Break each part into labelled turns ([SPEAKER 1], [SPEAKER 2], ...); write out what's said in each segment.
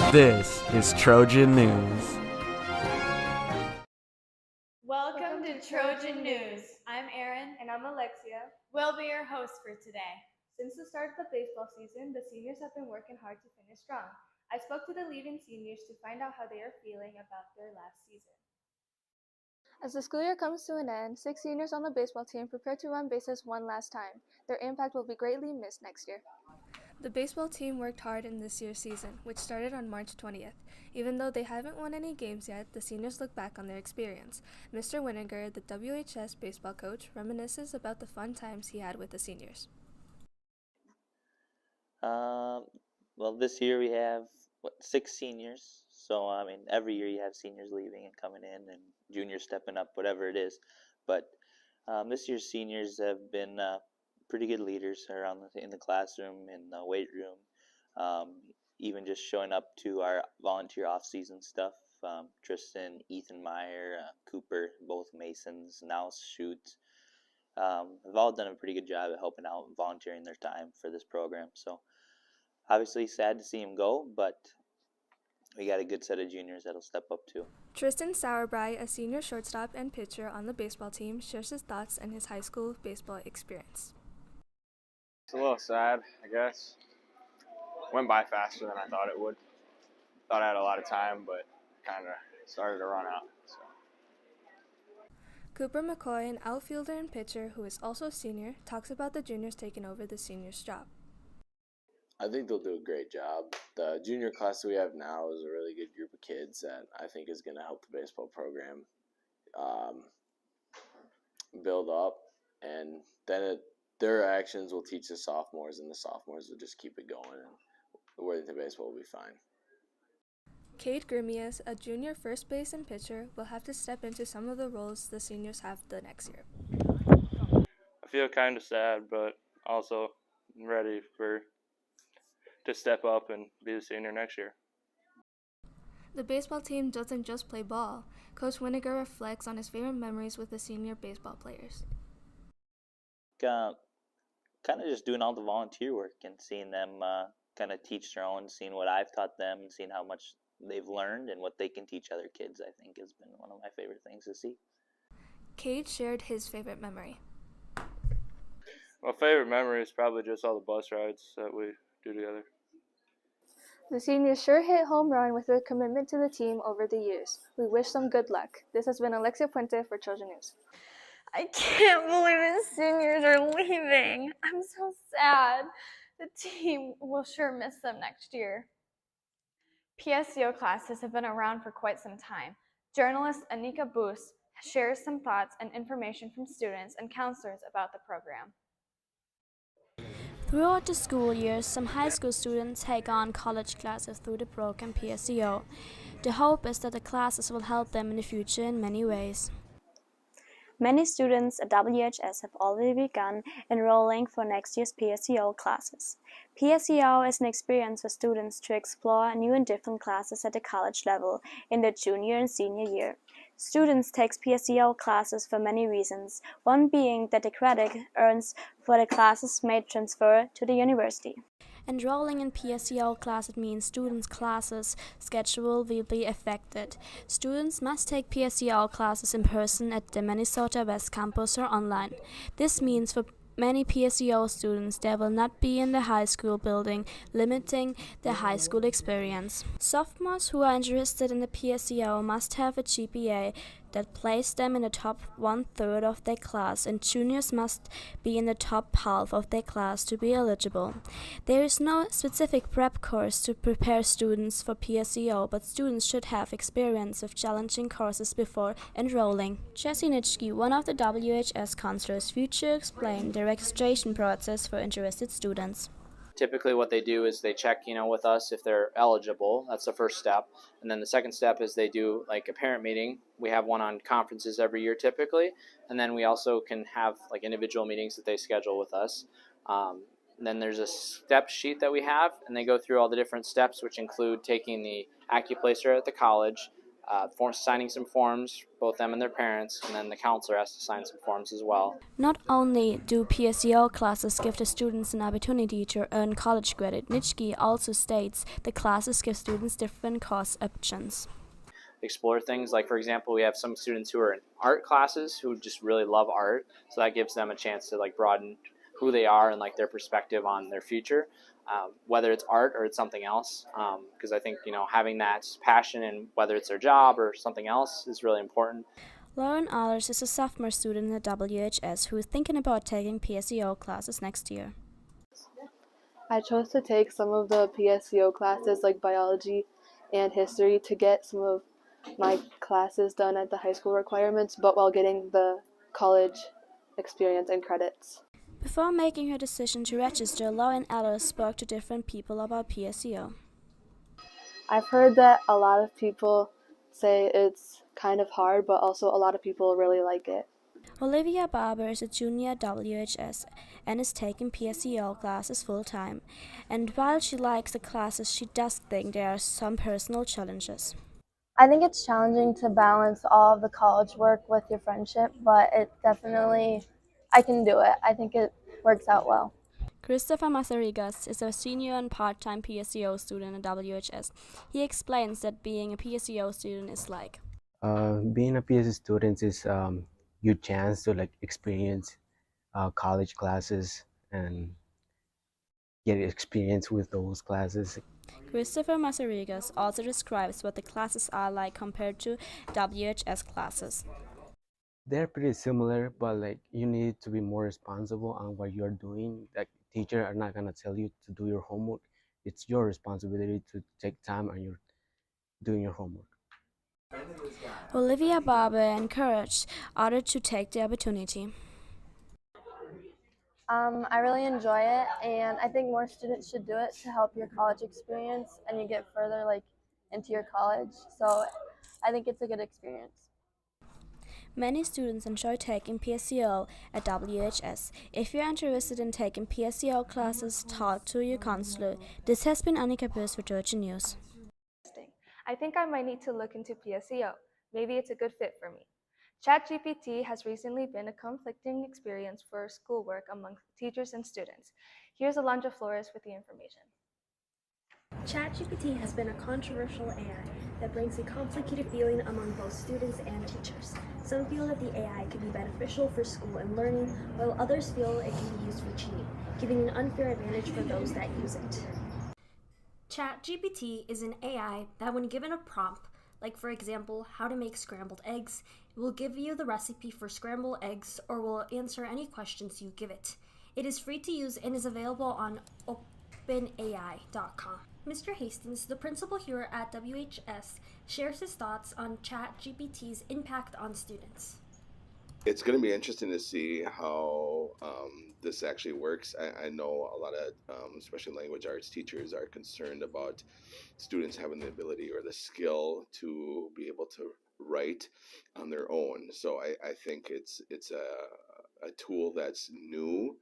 [SPEAKER 1] This is Trojan News.
[SPEAKER 2] Welcome to Trojan News. I'm Erin.
[SPEAKER 3] And I'm Alexia.
[SPEAKER 2] We'll be your hosts for today.
[SPEAKER 3] Since the start of the baseball season, the seniors have been working hard to finish strong. I spoke to the leaving seniors to find out how they are feeling about their last season. As the school year comes to an end, 6 seniors on the baseball team prepare to run bases one last time. Their impact will be greatly missed next year. The baseball team worked hard in this year's season, which started on March 20th. Even though they haven't won any games yet, the seniors look back on their experience. Mr. Winiger, the WHS baseball coach, reminisces about the fun times he had with the seniors.
[SPEAKER 4] Well, this year we have 6 seniors. So every year you have seniors leaving and coming in, and juniors stepping up, whatever it is. But this year's seniors have been pretty good leaders around in the classroom, in the weight room, even just showing up to our volunteer off-season stuff. Tristan, Ethan Meyer, Cooper, both Masons, now Shoots, have all done a pretty good job at helping out and volunteering their time for this program. So obviously sad to see him go, but we got a good set of juniors that'll step up too.
[SPEAKER 3] Tristan Sauerbrei, a senior shortstop and pitcher on the baseball team, shares his thoughts and his high school baseball experience.
[SPEAKER 5] It's a little sad, I guess. Went by faster than I thought it would. Thought I had a lot of time, but kind of started to run out. So.
[SPEAKER 3] Cooper McCoy, an outfielder and pitcher who is also a senior, talks about the juniors taking over the seniors' job.
[SPEAKER 6] I think they'll do a great job. The junior class that we have now is a really good group of kids that I think is going to help the baseball program build up, and then their actions will teach the sophomores, and the sophomores will just keep it going, and Worthington baseball will be fine.
[SPEAKER 3] Cade Grimius, a junior first base and pitcher, will have to step into some of the roles the seniors have the next year.
[SPEAKER 7] I feel kind of sad, but also ready to step up and be the senior next year.
[SPEAKER 3] The baseball team doesn't just play ball. Coach Winiger reflects on his favorite memories with the senior baseball players.
[SPEAKER 4] Kind of just doing all the volunteer work and seeing them kind of teach their own, seeing what I've taught them, and seeing how much they've learned and what they can teach other kids, I think has been one of my favorite things to see.
[SPEAKER 3] Cade shared his favorite memory.
[SPEAKER 7] My favorite memory is probably just all the bus rides that we do together.
[SPEAKER 3] The seniors sure hit home run with their commitment to the team over the years. We wish them good luck. This has been Alexia Puente for Trojan News.
[SPEAKER 2] I can't believe the seniors are leaving. I'm so sad. The team will sure miss them next year. PSEO classes have been around for quite some time. Journalist Anika Boos shares some thoughts and information from students and counselors about the program.
[SPEAKER 8] Throughout the school year, some high school students take on college classes through the program PSEO. The hope is that the classes will help them in the future in many ways.
[SPEAKER 9] Many students at WHS have already begun enrolling for next year's PSEO classes. PSEO is an experience for students to explore new and different classes at the college level in their junior and senior year. Students take PSEO classes for many reasons, one being that the credit earned for the classes may transfer to the university.
[SPEAKER 8] Enrolling in PSEO classes means students' classes schedule will be affected. Students must take PSEO classes in person at the Minnesota West Campus or online. This means for many PSEO students they will not be in the high school building, limiting their high school experience. Sophomores who are interested in the PSEO must have a GPA that places them in the top 1/3 of their class, and juniors must be in the top half of their class to be eligible. There is no specific prep course to prepare students for PSEO, but students should have experience with challenging courses before enrolling. Jesse Nitschke, one of the WHS counselors, future explained the registration process for interested students.
[SPEAKER 10] Typically what they do is they check, with us if they're eligible. That's the first step. And then the second step is they do like a parent meeting. We have one on conferences every year typically. And then we also can have like individual meetings that they schedule with us. And then there's a step sheet that we have, and they go through all the different steps, which include taking the AccuPlacer at the college, signing some forms, both them and their parents, and then the counselor has to sign some forms as well.
[SPEAKER 8] Not only do PSEO classes give the students an opportunity to earn college credit, Nitschke also states the classes give students different course options.
[SPEAKER 10] Explore things like, for example, we have some students who are in art classes who just really love art, so that gives them a chance to like broaden who they are and like their perspective on their future, whether it's art or it's something else, because I think having that passion in whether it's their job or something else is really important.
[SPEAKER 8] Lauren Allers is a sophomore student at WHS who is thinking about taking PSEO classes next year.
[SPEAKER 11] I chose to take some of the PSEO classes like biology and history to get some of my classes done at the high school requirements, but while getting the college experience and credits.
[SPEAKER 8] Before making her decision to register, Lauren Allers spoke to different people about PSEO.
[SPEAKER 11] I've heard that a lot of people say it's kind of hard, but also a lot of people really like it.
[SPEAKER 8] Olivia Barber is a junior at WHS and is taking PSEO classes full-time. And while she likes the classes, she does think there are some personal challenges.
[SPEAKER 12] I think it's challenging to balance all of the college work with your friendship, but I can do it. I think it works out well.
[SPEAKER 8] Christopher Mazarigas is a senior and part-time PSEO student at WHS. He explains that being a PSEO student is like.
[SPEAKER 13] Being a PSEO student is your chance to experience college classes and get experience with those classes.
[SPEAKER 8] Christopher Mazarigas also describes what the classes are like compared to WHS classes.
[SPEAKER 13] They're pretty similar, but you need to be more responsible on what you're doing. Teachers are not gonna tell you to do your homework. It's your responsibility to take time and you're doing your homework.
[SPEAKER 8] Olivia Barber encouraged others to take the opportunity.
[SPEAKER 12] I really enjoy it, and I think more students should do it to help your college experience and you get further into your college. So I think it's a good experience.
[SPEAKER 8] Many students enjoy taking PSEO at WHS. If you're interested in taking PSEO classes, talk to your counselor. This has been Annika Bös for Trojan News.
[SPEAKER 3] I think I might need to look into PSEO. Maybe it's a good fit for me. ChatGPT has recently been a conflicting experience for schoolwork among teachers and students. Here's Alondra Flores with the information.
[SPEAKER 14] ChatGPT has been a controversial AI that brings a complicated feeling among both students and teachers. Some feel that the AI could be beneficial for school and learning, while others feel it can be used for cheating, giving an unfair advantage for those that use it.
[SPEAKER 15] ChatGPT is an AI that, when given a prompt, like for example, how to make scrambled eggs, it will give you the recipe for scrambled eggs or will answer any questions you give it. It is free to use and is available on openai.com. Mr. Hastings, the principal here at WHS, shares his thoughts on ChatGPT's impact on students.
[SPEAKER 16] It's going to be interesting to see how this actually works. I know a lot of, especially language arts teachers, are concerned about students having the ability or the skill to be able to write on their own. So I think it's a tool that's new,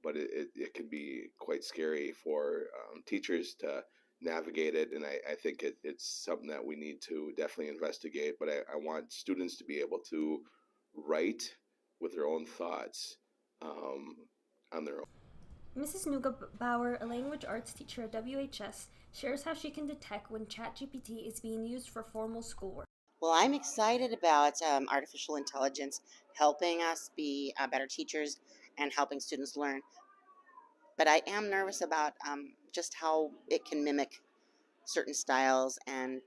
[SPEAKER 16] but it can be quite scary for teachers to navigate it, and I think it's something that we need to definitely investigate. But I want students to be able to write with their own thoughts on their own.
[SPEAKER 15] Mrs. Neugebauer, a language arts teacher at WHS, shares how she can detect when ChatGPT is being used for formal schoolwork.
[SPEAKER 17] Well, I'm excited about artificial intelligence helping us be better teachers and helping students learn. But I am nervous about just how it can mimic certain styles, and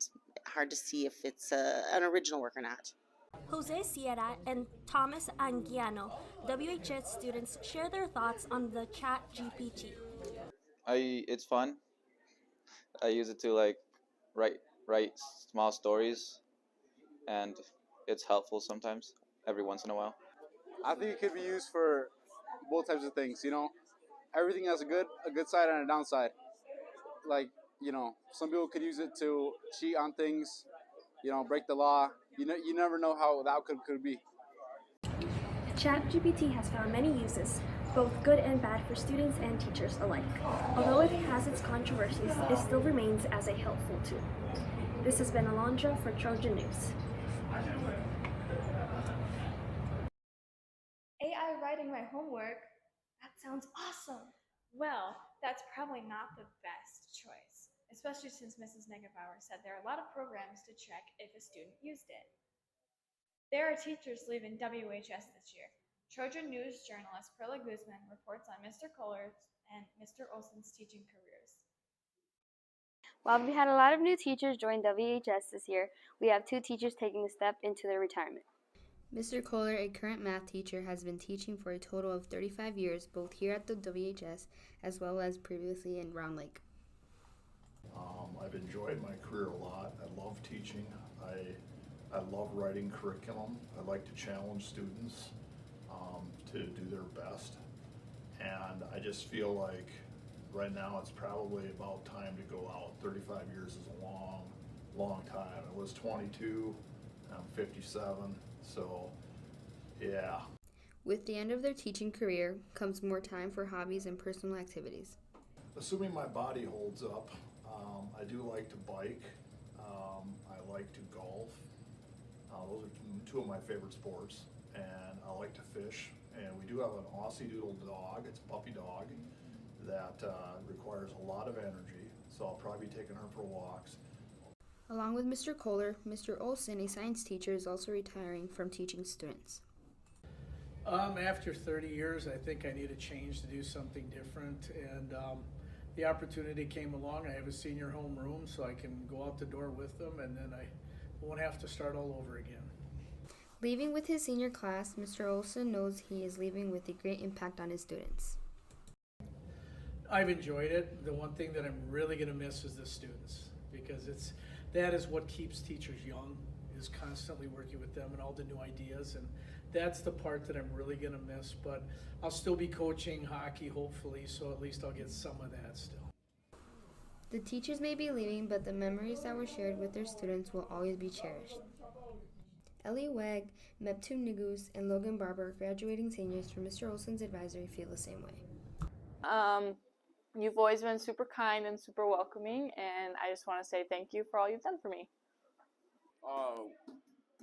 [SPEAKER 17] hard to see if it's an original work or not.
[SPEAKER 15] Jose Sierra and Thomas Anguiano, WHS students, share their thoughts on the ChatGPT.
[SPEAKER 18] It's fun. I use it to write small stories, and it's helpful sometimes, every once in a while.
[SPEAKER 19] I think it could be used for both types of things. Everything has a good side and a downside. Some people could use it to cheat on things, break the law. You never know how the outcome could be.
[SPEAKER 14] ChatGPT has found many uses. both good and bad for students and teachers alike. Although it has its controversies, it still remains as a helpful tool. This has been Alondra for Trojan News.
[SPEAKER 3] AI writing my homework? That sounds awesome.
[SPEAKER 2] Well, that's probably not the best choice, especially since Mrs. Negebauer said there are a lot of programs to check if a student used it. There are teachers leaving WHS this year. Trojan News journalist Perla Guzman reports on Mr. Kohler's and Mr. Olson's teaching careers.
[SPEAKER 9] While we had a lot of new teachers join WHS this year, we have 2 teachers taking a step into their retirement.
[SPEAKER 20] Mr. Kohler, a current math teacher, has been teaching for a total of 35 years, both here at the WHS as well as previously in Round Lake.
[SPEAKER 21] I've enjoyed my career a lot. I love teaching. I love writing curriculum. I like to challenge students to do their best. And I just feel like right now it's probably about time to go out. 35 years is a long, long time. I was 22, I'm 57, so yeah.
[SPEAKER 20] With the end of their teaching career comes more time for hobbies and personal activities.
[SPEAKER 21] Assuming my body holds up, I do like to bike. I like to golf. Those are 2 of my favorite sports. And I like to fish. And we do have an Aussie Doodle dog. It's a puppy dog that requires a lot of energy. So I'll probably be taking her for walks.
[SPEAKER 20] Along with Mr. Kohler, Mr. Olson, a science teacher, is also retiring from teaching students.
[SPEAKER 22] After 30 years, I think I need a change to do something different, and the opportunity came along. I have a senior homeroom, so I can go out the door with them, and then I won't have to start all over again.
[SPEAKER 20] Leaving with his senior class, Mr. Olson knows he is leaving with a great impact on his students.
[SPEAKER 22] I've enjoyed it. The one thing that I'm really going to miss is the students, because that is what keeps teachers young, is constantly working with them and all the new ideas, and that's the part that I'm really going to miss. But I'll still be coaching hockey, hopefully, so at least I'll get some of that still.
[SPEAKER 20] The teachers may be leaving, but the memories that were shared with their students will always be cherished. Ellie Wegg, Meptu Nigus, and Logan Barber, graduating seniors from Mr. Olson's advisory, feel the same way.
[SPEAKER 23] You've always been super kind and super welcoming, and I just want to say thank you for all you've done for me.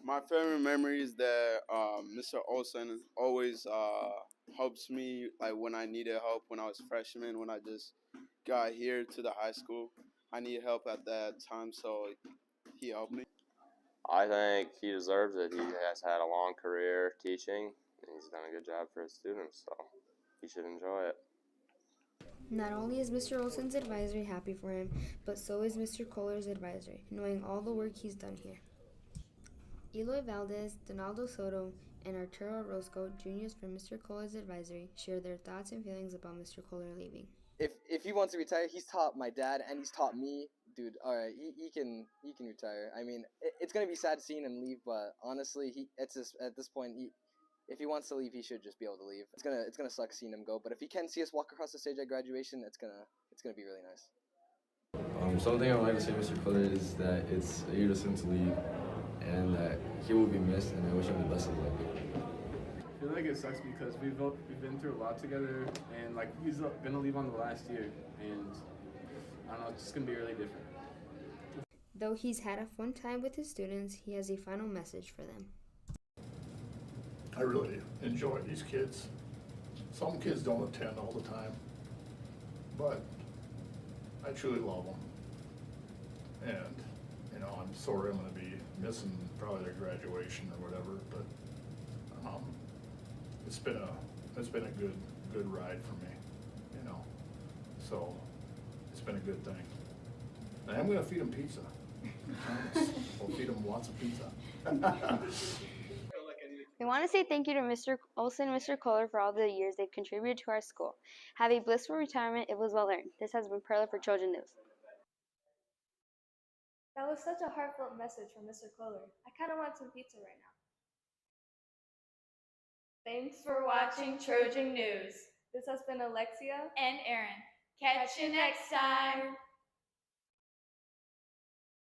[SPEAKER 24] My favorite memory is that Mr. Olson always helps me, like when I needed help when I was a freshman, when I just got here to the high school. I needed help at that time, so he helped me.
[SPEAKER 6] I think he deserves it. He has had a long career teaching, and he's done a good job for his students, so he should enjoy it.
[SPEAKER 20] Not only is Mr. Olson's advisory happy for him, but so is Mr. Kohler's advisory, knowing all the work he's done here. Eloy Valdez, Donaldo Soto, and Arturo Roscoe, juniors from Mr. Kohler's advisory, share their thoughts and feelings about Mr. Kohler leaving.
[SPEAKER 25] If he wants to retire, he's taught my dad and he's taught me. Dude, all right, he can retire. I mean, it's gonna be sad seeing him leave, but honestly, at this point, if he wants to leave, he should just be able to leave. It's gonna suck seeing him go, but if he can see us walk across the stage at graduation, it's gonna be really nice.
[SPEAKER 26] Something I would like to say, Mr. Kohler, is that it's a year to soon to leave, and that he will be missed, and I wish him the best of luck.
[SPEAKER 27] I feel like it sucks because we've been through a lot together, and like he's gonna leave on the last year, and I don't know, it's just gonna be really different.
[SPEAKER 20] Though he's had a fun time with his students, he has a final message for them.
[SPEAKER 21] I really enjoy these kids. Some kids don't attend all the time, but I truly love them. And, you know, I'm sorry I'm going to be missing probably their graduation or whatever, but it's been a good ride for me, you know. So it's been a good thing. And I'm going to feed them pizza. We'll feed them lots of pizza.
[SPEAKER 9] We want to say thank you to Mr. Olson and Mr. Kohler for all the years they've contributed to our school. Have a blissful retirement. It was well earned. This has been Perla for Trojan News.
[SPEAKER 3] That was such a heartfelt message from Mr. Kohler. I kind of want some pizza right now.
[SPEAKER 2] Thanks for watching Trojan News.
[SPEAKER 3] This has been Alexia
[SPEAKER 2] and Aaron. Catch you next time.